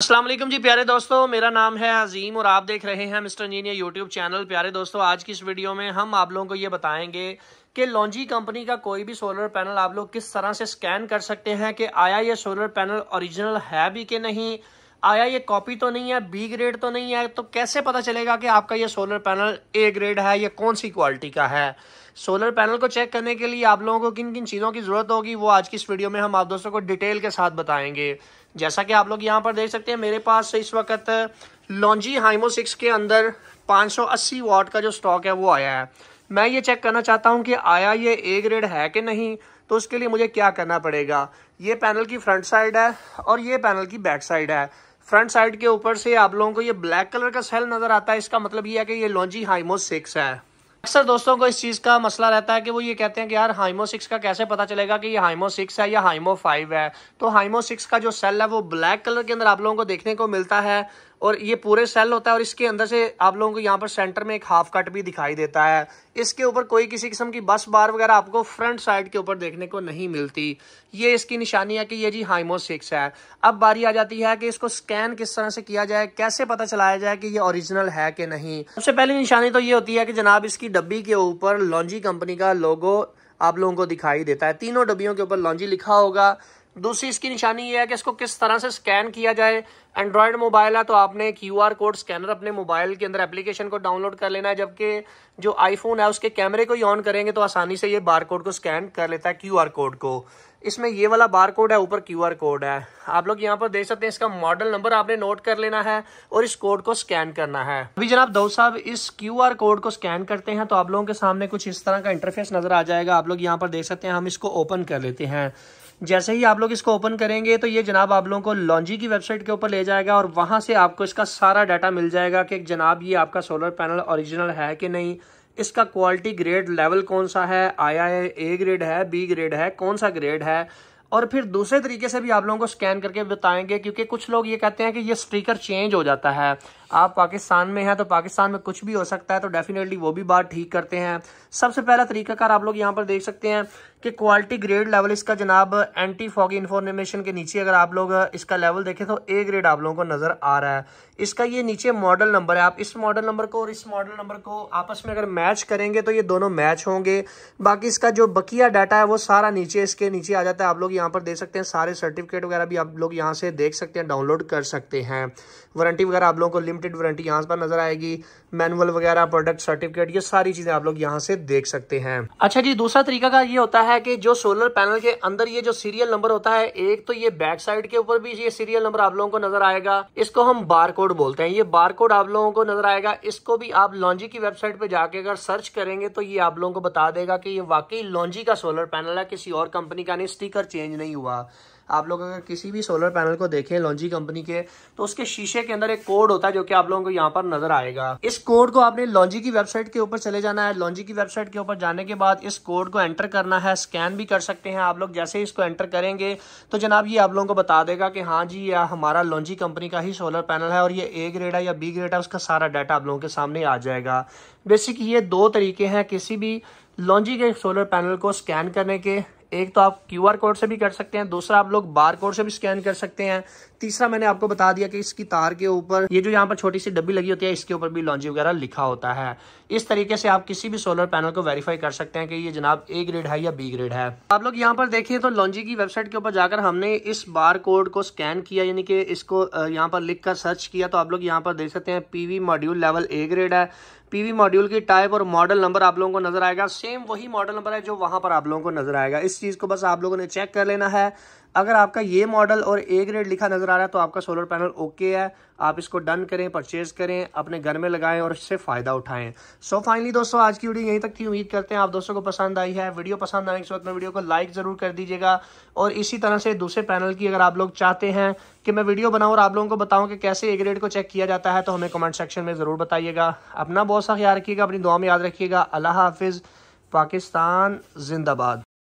अस्सलाम वालेकुम जी प्यारे दोस्तों, मेरा नाम है अजीम और आप देख रहे हैं मिस्टर इंजीनियर यूट्यूब चैनल। प्यारे दोस्तों, आज की इस वीडियो में हम आप लोगों को ये बताएंगे कि लॉन्जी कंपनी का कोई भी सोलर पैनल आप लोग किस तरह से स्कैन कर सकते हैं कि आया ये सोलर पैनल ओरिजिनल है भी कि नहीं, आया ये कॉपी तो नहीं है, बी ग्रेड तो नहीं है। तो कैसे पता चलेगा कि आपका ये सोलर पैनल ए ग्रेड है या कौन सी क्वालिटी का है। सोलर पैनल को चेक करने के लिए आप लोगों को किन किन चीज़ों की ज़रूरत होगी वो आज की इस वीडियो में हम आप दोस्तों को डिटेल के साथ बताएंगे। जैसा कि आप लोग यहाँ पर देख सकते हैं, मेरे पास इस वक्त लॉन्जी हाइमो 6 के अंदर 580 वाट का जो स्टॉक है वो आया है। मैं ये चेक करना चाहता हूँ कि आया ये ए ग्रेड है कि नहीं। तो उसके लिए मुझे क्या करना पड़ेगा, ये पैनल की फ्रंट साइड है और ये पैनल की बैक साइड है। फ्रंट साइड के ऊपर से आप लोगों को ये ब्लैक कलर का सेल नजर आता है, इसका मतलब ये है कि ये लॉन्जी हाइमो 6 है। अक्सर दोस्तों को इस चीज़ का मसला रहता है कि वो ये कहते हैं कि यार हाइमो 6 का कैसे पता चलेगा कि ये हाइमो 6 है या हाइमो 5 है। तो हाइमो 6 का जो सेल है वो ब्लैक कलर के अंदर आप लोगों को देखने को मिलता है और ये पूरे सेल होता है और इसके अंदर से आप लोगों को यहाँ पर सेंटर में एक हाफ कट भी दिखाई देता है। इसके ऊपर कोई किसी किस्म की बस बार वगैरह आपको फ्रंट साइड के ऊपर देखने को नहीं मिलती। ये इसकी निशानी है कि ये जी हाइमो 6 है। अब बारी आ जाती है कि इसको स्कैन किस तरह से किया जाए, कैसे पता चलाया जाए कि ये ओरिजिनल है कि नहीं। सबसे पहली निशानी तो ये होती है कि जनाब इसकी डब्बी के ऊपर लॉन्जी कंपनी का लोगो आप लोगों को दिखाई देता है। तीनों डब्बियों के ऊपर लॉन्जी लिखा होगा। दूसरी इसकी निशानी ये है कि इसको किस तरह से स्कैन किया जाए। एंड्रॉयड मोबाइल है तो आपने क्यूआर कोड स्कैनर अपने मोबाइल के अंदर एप्लीकेशन को डाउनलोड कर लेना है, जबकि जो आईफोन है उसके कैमरे को ही ऑन करेंगे तो आसानी से ये बार कोड को स्कैन कर लेता है, क्यूआर कोड को। इसमें ये वाला बार कोड है, ऊपर क्यूआर कोड है। आप लोग यहाँ पर देख सकते हैं, इसका मॉडल नंबर आपने नोट कर लेना है और इस कोड को स्कैन करना है। अभी जनाब दाऊद साहब इस क्यूआर कोड को स्कैन करते हैं तो आप लोगों के सामने कुछ इस तरह का इंटरफेस नजर आ जाएगा। आप लोग यहाँ पर देख सकते हैं, हम इसको ओपन कर लेते हैं। जैसे ही आप लोग इसको ओपन करेंगे तो ये जनाब आप लोगों को लॉन्जी की वेबसाइट के ऊपर ले जाएगा और वहां से आपको इसका सारा डाटा मिल जाएगा कि जनाब ये आपका सोलर पैनल ओरिजिनल है कि नहीं, इसका क्वालिटी ग्रेड लेवल कौन सा है, आया है ए ग्रेड है, बी ग्रेड है, कौन सा ग्रेड है। और फिर दूसरे तरीके से भी आप लोगों को स्कैन करके बताएंगे, क्योंकि कुछ लोग ये कहते हैं कि ये स्टिकर चेंज हो जाता है। आप पाकिस्तान में हैं तो पाकिस्तान में कुछ भी हो सकता है, तो डेफिनेटली वो भी बात ठीक करते हैं। सबसे पहला तरीकाकार आप लोग यहाँ पर देख सकते हैं कि क्वालिटी ग्रेड लेवल इसका जनाब एंटी फॉगी इन्फॉर्मेशन के नीचे अगर आप लोग इसका लेवल देखें तो ए ग्रेड आप लोगों को नजर आ रहा है। इसका ये नीचे मॉडल नंबर है, आप इस मॉडल नंबर को और इस मॉडल नंबर को आपस में अगर मैच करेंगे तो ये दोनों मैच होंगे। बाकी इसका जो बकिया डाटा है वो सारा नीचे इसके नीचे आ जाता है। आप लोग यहाँ पर देख सकते हैं, सारे सर्टिफिकेट वगैरह भी आप लोग यहाँ से देख सकते हैं, डाउनलोड कर सकते हैं। वारंटी वगैरह आप लोगों को लिमिटेड वारंटी यहाँ पर नजर आएगी, मैनुअल वगैरह, प्रोडक्ट सर्टिफिकेट, ये सारी चीजें आप लोग यहाँ से देख सकते हैं। अच्छा जी, दूसरा तरीका का ये होता है कि जो सोलर पैनल के अंदर ये जो सीरियल नंबर होता है, एक तो ये बैक साइड के ऊपर भी ये सीरियल नंबर आप लोगों को नजर आएगा, इसको हम बार कोड बोलते हैं। ये बार कोड आप लोगों को नजर आएगा। इसको भी आप लॉन्जी की वेबसाइट पे जाके अगर सर्च करेंगे तो ये आप लोगों को बता देगा कि ये वाकई लॉन्जी का सोलर पैनल है, किसी और कंपनी का नहीं, स्टिकर चेंज नहीं हुआ। आप लोग अगर किसी भी सोलर पैनल को देखें लॉन्जी कंपनी के, तो उसके शीशे के अंदर एक कोड होता है जो कि आप लोगों को यहाँ पर नजर आएगा। इस कोड को आपने लॉन्जी की वेबसाइट के ऊपर चले जाना है। लॉन्जी की वेबसाइट के ऊपर जाने के बाद इस कोड को एंटर करना है। स्कैन भी कर सकते हैं आप लोग। जैसे ही इसको एंटर करेंगे तो जनाब ये आप लोगों को बता देगा कि हाँ जी, यह हमारा लॉन्जी कंपनी का ही सोलर पैनल है और ये ए ग्रेड है या बी ग्रेड है, उसका सारा डाटा आप लोगों के सामने आ जाएगा। बेसिक ये दो तरीके हैं किसी भी लॉन्जी के सोलर पैनल को स्कैन करने के। एक तो आप क्यूआर कोड से भी कर सकते हैं, दूसरा आप लोग बार कोड से भी स्कैन कर सकते हैं, तीसरा मैंने आपको बता दिया कि इसकी तार के ऊपर ये जो यहाँ पर छोटी सी डब्बी लगी होती है, इसके ऊपर भी लॉन्जी वगैरह लिखा होता है। इस तरीके से आप किसी भी सोलर पैनल को वेरीफाई कर सकते हैं कि ये जनाब ए ग्रेड है या बी ग्रेड है। आप लोग यहाँ पर देखिए तो लॉन्जी की वेबसाइट के ऊपर जाकर हमने इस बार कोड को स्कैन किया, यानी कि इसको यहाँ पर लिख कर सर्च किया, तो आप लोग यहाँ पर देख सकते हैं PV module level A grade है। पीवी मॉड्यूल की टाइप और मॉडल नंबर आप लोगों को नजर आएगा, सेम वही मॉडल नंबर है जो वहां पर आप लोगों को नजर आएगा। इस चीज को बस आप लोगों ने चेक कर लेना है। अगर आपका ये मॉडल और ए ग्रेड लिखा नजर आ रहा है तो आपका सोलर पैनल ओके है। आप इसको डन करें, परचेज करें, अपने घर में लगाएं और इससे फायदा उठाएं। सो फाइनली दोस्तों, आज की वीडियो यहीं तक थी। उम्मीद करते हैं आप दोस्तों को पसंद आई है। वीडियो पसंद आने के बाद में वीडियो को लाइक जरूर कर दीजिएगा और इसी तरह से दूसरे पैनल की अगर आप लोग चाहते हैं कि मैं वीडियो बनाऊं और आप लोगों को बताऊं कि कैसे ए ग्रेड को चेक किया जाता है तो हमें कमेंट सेक्शन में जरूर बताइएगा। अपना बहुत सा ख्याल रखिएगा, अपनी दुआ में याद रखिएगा। अल्लाह हाफिज। पाकिस्तान जिंदाबाद।